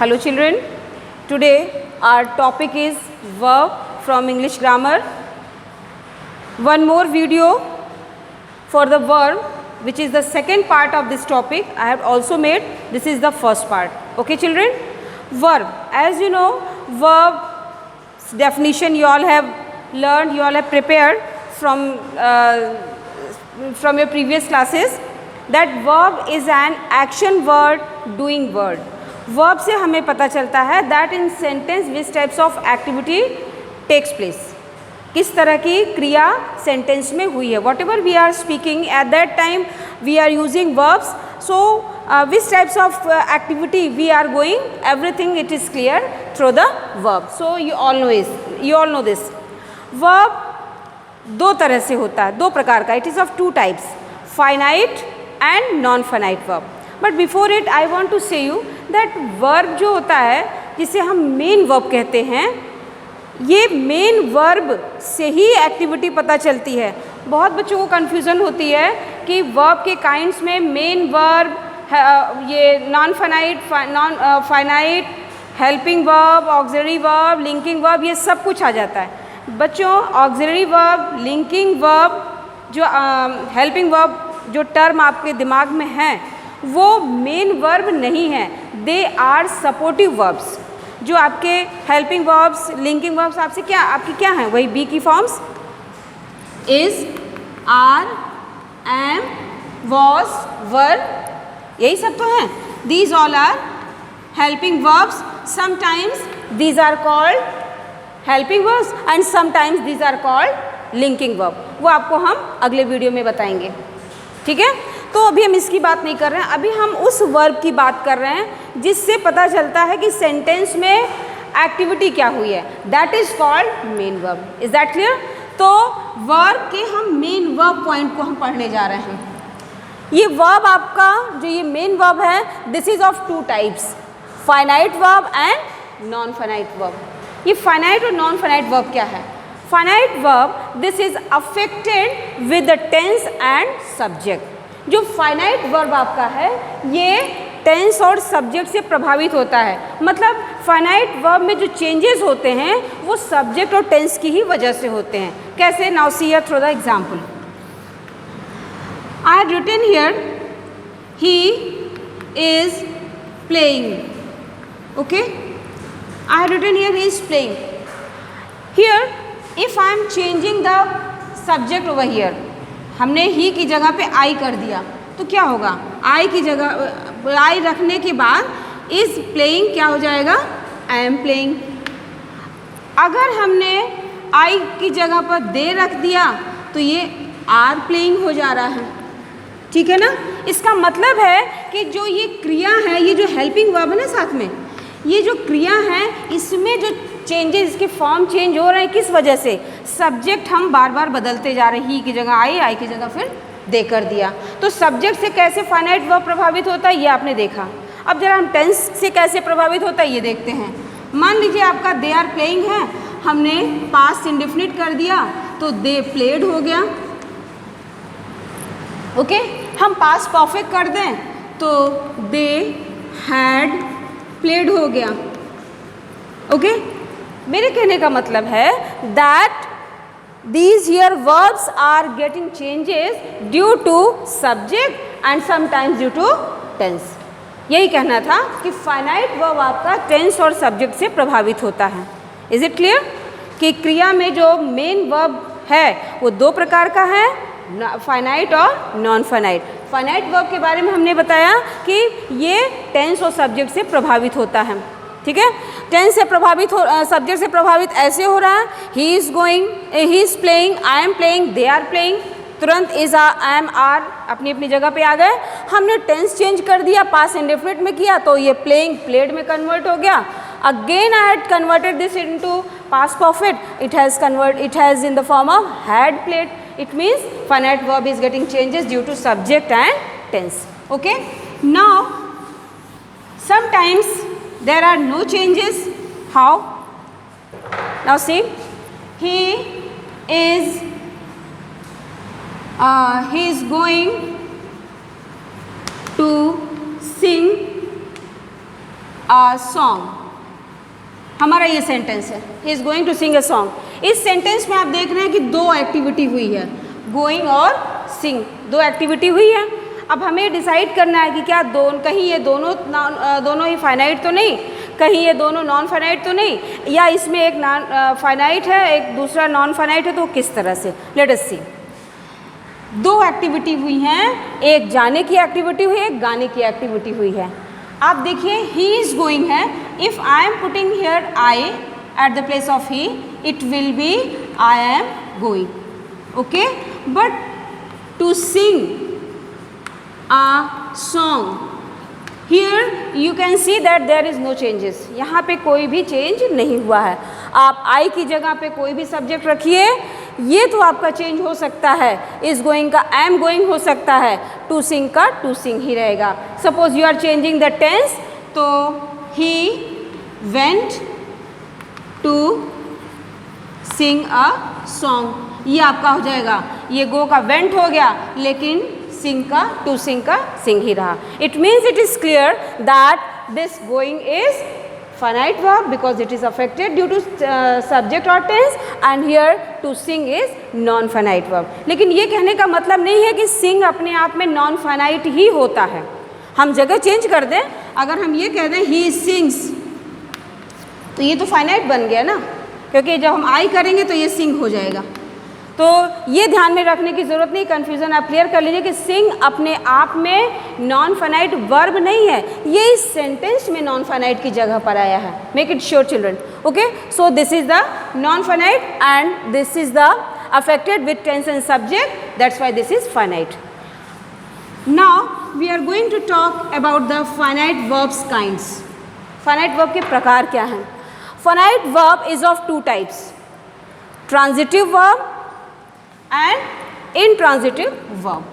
Hello children, today our topic is verb from English grammar. One more video for the verb, which is the second part of this topic. I have also made, this is the first part. Okay children, verb, as you know, verb's definition you all have learned, you all have prepared from your previous classes, that verb is an action word, doing word. Verb से हमें पता चलता है that in sentence which types of activity takes place, किस तरह की क्रिया sentence में हुई है. Whatever we are speaking at that time we are using verbs. So which types of activity we are going, everything it is clear through the verb. So you all know this. Verb दो तरह से होता है, दो प्रकार का. It is of two types, finite and non finite verb. But before it I want to say you that verb जो होता है, जिसे हम मेन वर्ब कहते हैं, ये मेन वर्ब से ही एक्टिविटी पता चलती है. बहुत बच्चों को कन्फ्यूज़न होती है कि वर्ब के काइंड्स में मेन वर्ब, ये non finite, helping verb, auxiliary verb, linking verb, ये सब कुछ आ जाता है. बच्चों, ऑक्सिलरी वर्ब, लिंकिंग वर्ब, जो हेल्पिंग वर्ब जो टर्म आपके दिमाग में है, वो मेन वर्ब नहीं है. They are supportive verbs. जो आपके हेल्पिंग वर्ब्स, लिंकिंग वर्ब्स आपसे आपकी क्या हैं, वही बी की forms, is, are, am, was, were, यही सब तो हैं. These all are helping verbs. Sometimes these are called helping verbs and sometimes these are called linking verb. वो आपको हम अगले वीडियो में बताएंगे. ठीक है, तो अभी हम इसकी बात नहीं कर रहे हैं. अभी हम उस वर्ब की बात कर रहे हैं जिससे पता चलता है कि सेंटेंस में एक्टिविटी क्या हुई है. That is called main verb. Is that clear? तो वर्ब के हम मेन वर्ब पॉइंट को हम पढ़ने जा रहे हैं. ये वर्ब आपका जो ये मेन वर्ब है, this is of two types, finite verb and non finite verb. ये फाइनाइट और नॉन फाइनाइट वर्ब क्या है? Finite verb, this is affected with the tense and subject. जो फाइनाइट वर्ब आपका है, ये टेंस और सब्जेक्ट से प्रभावित होता है. मतलब फाइनाइट वर्ब में जो चेंजेस होते हैं वो सब्जेक्ट और टेंस की ही वजह से होते हैं. कैसे? Now see here through the example. I have written here he is playing. Okay, I have written here he is playing. Here if I am changing the subject over here, हमने he की जगह पे आई कर दिया, तो क्या होगा? आई की जगह आई रखने के बाद इज प्लेइंग क्या हो जाएगा? आई एम प्लेइंग. अगर हमने आई की जगह पर दे रख दिया तो ये आर प्लेइंग हो जा रहा है. ठीक है ना? इसका मतलब है कि जो ये क्रिया है, ये जो हेल्पिंग वर्ब है ना साथ में, ये जो क्रिया है, इसमें जो चेंजेस, इसके फॉर्म चेंज हो रहे हैं, किस वजह से? सब्जेक्ट हम बार बार बदलते जा रहे हैं. ही की जगह आई की जगह फिर दे कर दिया. तो सब्जेक्ट से कैसे फाइनाइट वर्ब प्रभावित होता है, ये आपने देखा. अब जरा हम टेंस से कैसे प्रभावित होता है ये देखते हैं. मान लीजिए आपका दे आर प्लेइंग है, हमने पास्ट इंडेफिनिट कर दिया तो दे प्लेड हो गया. ओके, हम पास्ट परफेक्ट कर दें तो दे हैड प्लेड हो गया. ओके, मेरे कहने का मतलब है that these here verbs are getting changes due to subject and sometimes due to tense. यही कहना था कि फाइनाइट वर्ब आपका टेंस और सब्जेक्ट से प्रभावित होता है. Is it clear? कि क्रिया में जो मेन वर्ब है वो दो प्रकार का है, फाइनाइट और नॉन फाइनाइट. फाइनाइट वर्ब के बारे में हमने बताया कि ये टेंस और सब्जेक्ट से प्रभावित होता है. ठीक है, टेंस से प्रभावित सब्जेक्ट से प्रभावित ऐसे हो रहा है, he is going, he is playing, I am playing, they are playing. तुरंत इज, आई एम, आर अपनी अपनी जगह पे आ गए. हमने टेंस चेंज कर दिया, पास्ट इंडेफिनिट में किया तो ये प्लेइंग प्लेड में कन्वर्ट हो गया. Again I had converted this into past perfect, it has in the form of had played. It means finite verb is getting changes due to subject and tense. Okay, now sometimes there are no changes. How? Now see, he is going to sing a song, हमारा ये sentence है, he is going to sing a song. इस sentence में आप देख रहे हैं कि दो एक्टिविटी हुई है, गोइंग और सिंग, दो एक्टिविटी हुई है। अब हमें डिसाइड करना है कि क्या कहीं ये दोनों ही फाइनाइट तो नहीं, कहीं ये दोनों नॉन फाइनाइट तो नहीं, या इसमें एक नॉन फाइनाइट है एक दूसरा नॉन फाइनाइट है, तो किस तरह से। लेट अस सी। दो एक्टिविटी हुई हैं, एक जाने की एक्टिविटी हुई है, एक गाने की एक्टिविटी हुई है। आप देखिए ही इज़ गोइंग है, if I am putting here I at the place of he, it will be I am going, okay. But to sing a song, here you can see that there is no changes, यहाँ पे कोई भी change नहीं हुआ है। आप आई की जगह पे कोई भी सब्जेक्ट रखिए, ये तो आपका चेंज हो सकता है, इज गोइंग का आई एम गोइंग हो सकता है, टू सिंग का टू सिंग ही रहेगा। Suppose you are changing the tense, तो he went to sing a song, ये आपका हो जाएगा। ये गो का वेंट हो गया, लेकिन सिंग का टू सिंग का सिंग ही रहा। It means it is clear that this going is finite verb because it is affected due to subject or tense, and here to sing is non finite verb। लेकिन ये कहने का मतलब नहीं है कि sing अपने आप में non finite ही होता है। हम जगह चेंज कर दें, अगर हम ये कह दें he sings, तो ये तो finite बन गया ना, क्योंकि जब हम I करेंगे तो ये sing हो जाएगा। तो ये ध्यान में रखने की ज़रूरत नहीं, कन्फ्यूज़न आप क्लियर कर लीजिए कि सिंग अपने आप में नॉन फाइनाइट वर्ब नहीं है, ये इस सेंटेंस में नॉन फाइनाइट की जगह पर आया है। Make it sure children, okay. So this is the non finite and this is the affected with tense and subject, that's why this is finite. Now we are going to talk about the finite verbs kinds. Finite verb के प्रकार क्या हैं? Finite verb is of two types, transitive verb and intransitive verb.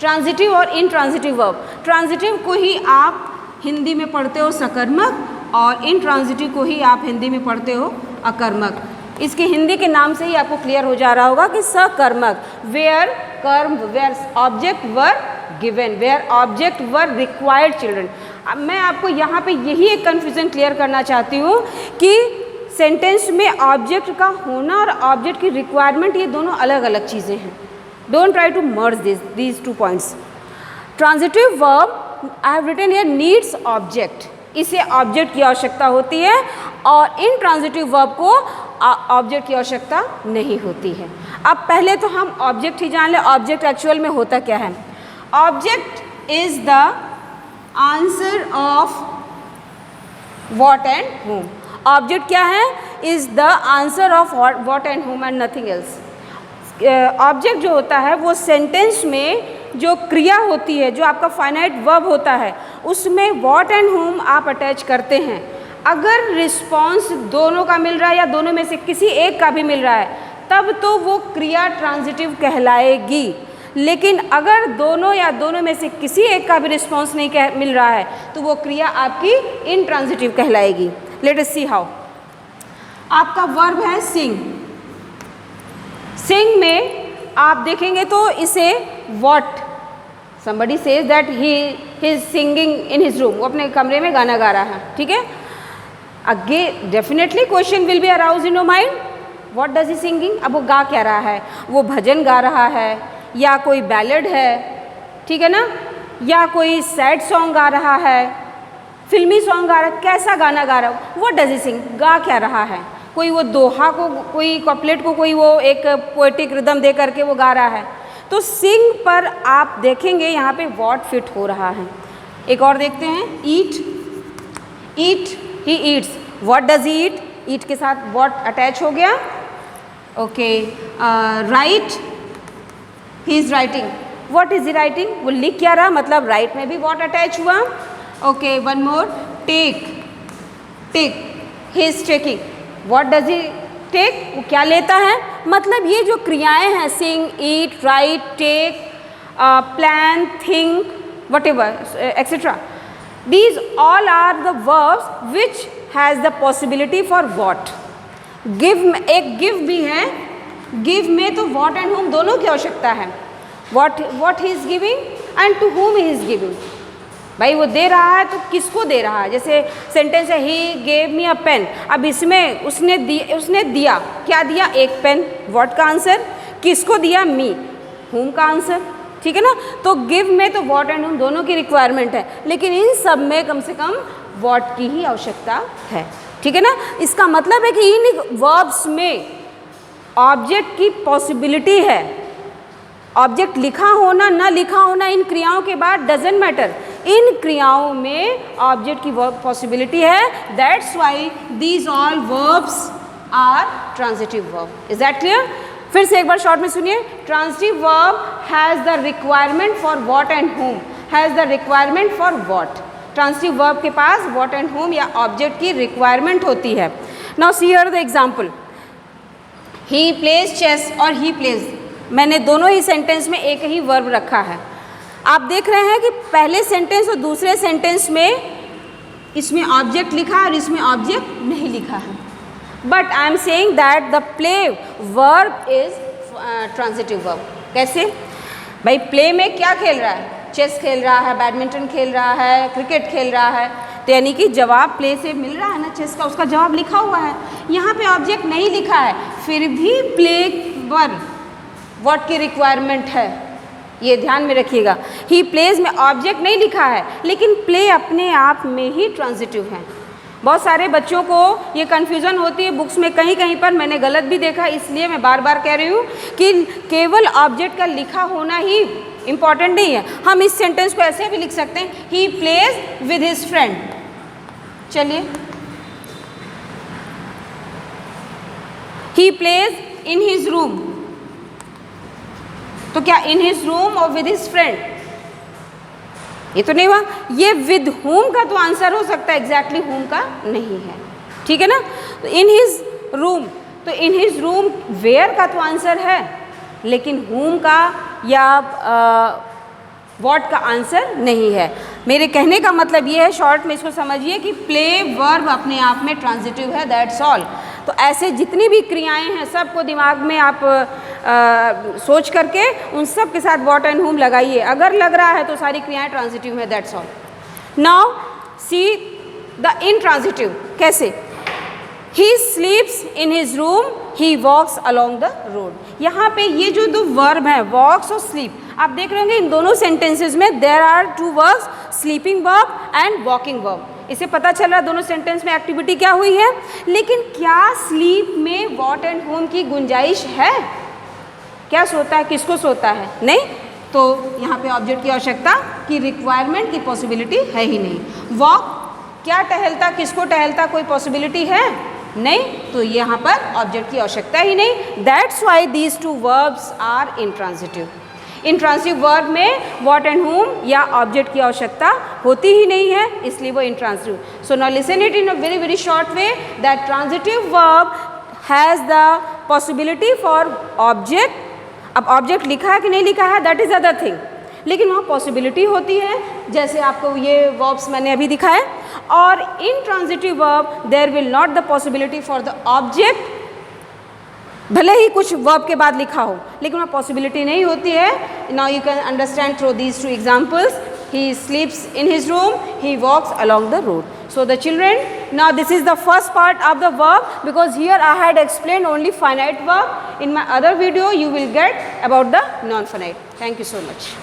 Transitive और intransitive verb, transitive को ही आप हिंदी में पढ़ते हो सकर्मक, और इनट्रांजिटिव को ही आप हिंदी में पढ़ते हो अकर्मक। इसके हिंदी के नाम से ही आपको क्लियर हो जा रहा होगा कि सकर्मक, वेयर कर्म, where object were given, where object were required children. अब मैं आपको यहाँ पे यही एक कन्फ्यूज़न क्लियर करना चाहती हूँ कि सेंटेंस में ऑब्जेक्ट का होना और ऑब्जेक्ट की रिक्वायरमेंट, ये दोनों अलग अलग चीज़ें हैं। Don't try to merge these two points. Transitive verb I have written here needs object, इसे ऑब्जेक्ट की आवश्यकता होती है, और इन ट्रांजिटिव वर्ब को ऑब्जेक्ट की आवश्यकता नहीं होती है। अब पहले तो हम ऑब्जेक्ट ही जान लें, ऑब्जेक्ट एक्चुअल में होता क्या है। Object is the answer of what and home. Object क्या है? Is the answer of what and home and nothing else. Object जो होता है वो सेंटेंस में जो क्रिया होती है, जो आपका फाइनाइट वर्ब होता है, उसमें व्हाट एंड होम आप अटैच करते हैं। अगर रिस्पॉन्स दोनों का मिल रहा है या दोनों में से किसी एक का भी मिल रहा है, तब तो वो क्रिया ट्रांजिटिव कहलाएगी। लेकिन अगर दोनों या दोनों में से किसी एक का भी रिस्पॉन्स नहीं मिल रहा है, तो वो क्रिया आपकी इनट्रांजिटिव कहलाएगी। Let us see how. आपका वर्ब है सिंग। सिंग में आप देखेंगे तो इसे what, somebody says that he is singing in his room, वो अपने कमरे में गाना गा रहा है, ठीक है। Again definitely question will be arouse in your mind, what does he singing. अब वो गा क्या रहा है? वो भजन गा रहा है, या कोई बैलेड है, ठीक है ना, या कोई सैड सॉन्ग गा रहा है, फिल्मी सॉन्ग गा रहा है, कैसा गाना गा रहा है? व्हाट डज ही सिंग, गा क्या रहा है? कोई वो दोहा को, कोई कॉपलेट को, कोई वो एक पोएटिक रिदम दे करके वो गा रहा है। तो सिंग पर आप देखेंगे यहाँ पे व्हाट फिट हो रहा है। एक और देखते हैं, eat. Eat, he eats, what does he eat? Eat के साथ व्हाट अटैच हो गया, okay. Right, he is writing, what is he writing? वो लिख क्या रहा, मतलब राइट में भी व्हाट अटैच हुआ, okay. One more, take. Take, he is taking, what does he take? वो क्या लेता है? मतलब ये जो क्रियाएं हैं, sing, eat, write, take, plan, think, whatever etcetera, these all are the verbs which has the possibility for what. Give, एक गिव भी है, गिव में तो वॉट एंड होम दोनों की आवश्यकता है। What he is giving and to whom he is giving. भाई वो दे रहा है तो किसको दे रहा है? जैसे सेंटेंस है he gave me a pen, अब इसमें उसने दिया, क्या दिया? एक पेन। व्हाट का आंसर? किसको दिया? मी। हुम का आंसर, ठीक है ना। तो गिव में तो व्हाट एंड हुम दोनों की रिक्वायरमेंट है, लेकिन इन सब में कम से कम व्हाट की ही आवश्यकता है, ठीक है ना। इसका मतलब है कि इन वर्ब्स में ऑब्जेक्ट की पॉसिबिलिटी है। ऑब्जेक्ट लिखा होना ना लिखा होना इन क्रियाओं के बाद डजेंट मैटर, इन क्रियाओं में ऑब्जेक्ट की वर्ब पॉसिबिलिटी है। That's why these all verbs are transitive verb. Is that clear? फिर से एक बार शॉर्ट में सुनिए। Transitive verb has the requirement for what and whom, has the requirement for what. Transitive verb के पास व्हाट एंड हुम या object की रिक्वायरमेंट होती है। Now see here the example, he plays chess और ही प्लेज, मैंने दोनों ही sentence में एक ही वर्ब रखा है। आप देख रहे हैं कि पहले सेंटेंस और दूसरे सेंटेंस में इसमें ऑब्जेक्ट लिखा है और इसमें ऑब्जेक्ट नहीं लिखा है, but I am saying that the play verb is transitive verb. कैसे? भाई प्ले में क्या खेल रहा है? चेस खेल रहा है, बैडमिंटन खेल रहा है, क्रिकेट खेल रहा है, तो यानी कि जवाब प्ले से मिल रहा है ना, चेस का, उसका जवाब लिखा हुआ है। यहाँ पे ऑब्जेक्ट नहीं लिखा है, फिर भी प्ले वर्ब व्हाट की रिक्वायरमेंट है, ये ध्यान में रखिएगा। ही प्लेज में ऑब्जेक्ट नहीं लिखा है, लेकिन प्ले अपने आप में ही ट्रांजिटिव है। बहुत सारे बच्चों को ये कन्फ्यूज़न होती है बुक्स में, कहीं कहीं पर मैंने गलत भी देखा, इसलिए मैं बार बार कह रही हूँ कि केवल ऑब्जेक्ट का लिखा होना ही इम्पॉर्टेंट नहीं है। हम इस सेंटेंस को ऐसे भी लिख सकते हैं, he plays with his friend. चलिए, he plays in his room, तो क्या इन हिज रूम और विद हिज फ्रेंड? ये तो नहीं हुआ। ये विद हुम का तो आंसर हो सकता है, एग्जैक्टली हुम का नहीं है, ठीक है ना। तो इन हिज रूम, तो इन हिज रूम वेयर का तो आंसर है, लेकिन हुम का या व्हाट का आंसर नहीं है। मेरे कहने का मतलब ये है, शॉर्ट में इसको समझिए कि प्ले वर्ब अपने आप में ट्रांजिटिव है, दैट्स ऑल। तो ऐसे जितनी भी क्रियाएं हैं सबको दिमाग में आप सोच करके उन सब के साथ व्हाट एंड हुम लगाइए। अगर लग रहा है तो सारी क्रियाएं ट्रांजिटिव है, that's all. Now see the intransitive. कैसे? He sleeps in his room, he walks along the road. यहाँ पे ये जो दो वर्ब हैं, वॉक्स और स्लीप, आप देख रहे होंगे इन दोनों सेंटेंसेस में there are two verbs, sleeping verb and walking verb. इससे पता चल रहा है दोनों सेंटेंस में एक्टिविटी क्या हुई है। लेकिन क्या स्लीप में व्हाट एंड होम की गुंजाइश है? क्या सोता है, किसको सोता है? नहीं। तो यहाँ पे ऑब्जेक्ट की आवश्यकता की रिक्वायरमेंट की पॉसिबिलिटी है ही नहीं। वॉक, क्या टहलता, किसको टहलता, कोई पॉसिबिलिटी है? नहीं। तो यहाँ पर ऑब्जेक्ट की आवश्यकता ही नहीं। That's why these two verbs are intransitive. Intransitive verb में व्हाट एंड हुम या ऑब्जेक्ट की आवश्यकता होती ही नहीं है, इसलिए वो intransitive. So now listen it in a very very short way that transitive verb has the possibility for object. अब ऑब्जेक्ट लिखा है कि नहीं लिखा है, दैट इज अदर थिंग, लेकिन वहाँ पॉसिबिलिटी होती है, जैसे आपको ये वर्ब्स मैंने अभी दिखाए। और intransitive verb there will not the possibility for the object, भले ही कुछ वर्ब के बाद लिखा हो, लेकिन वहाँ पॉसिबिलिटी नहीं होती है। Now you can understand through these two examples. He sleeps in his room, he walks along the road. So the children, now this is the first part of the verb, because here I had explained only finite verb. In my other video you will get about the non-finite. Thank you so much.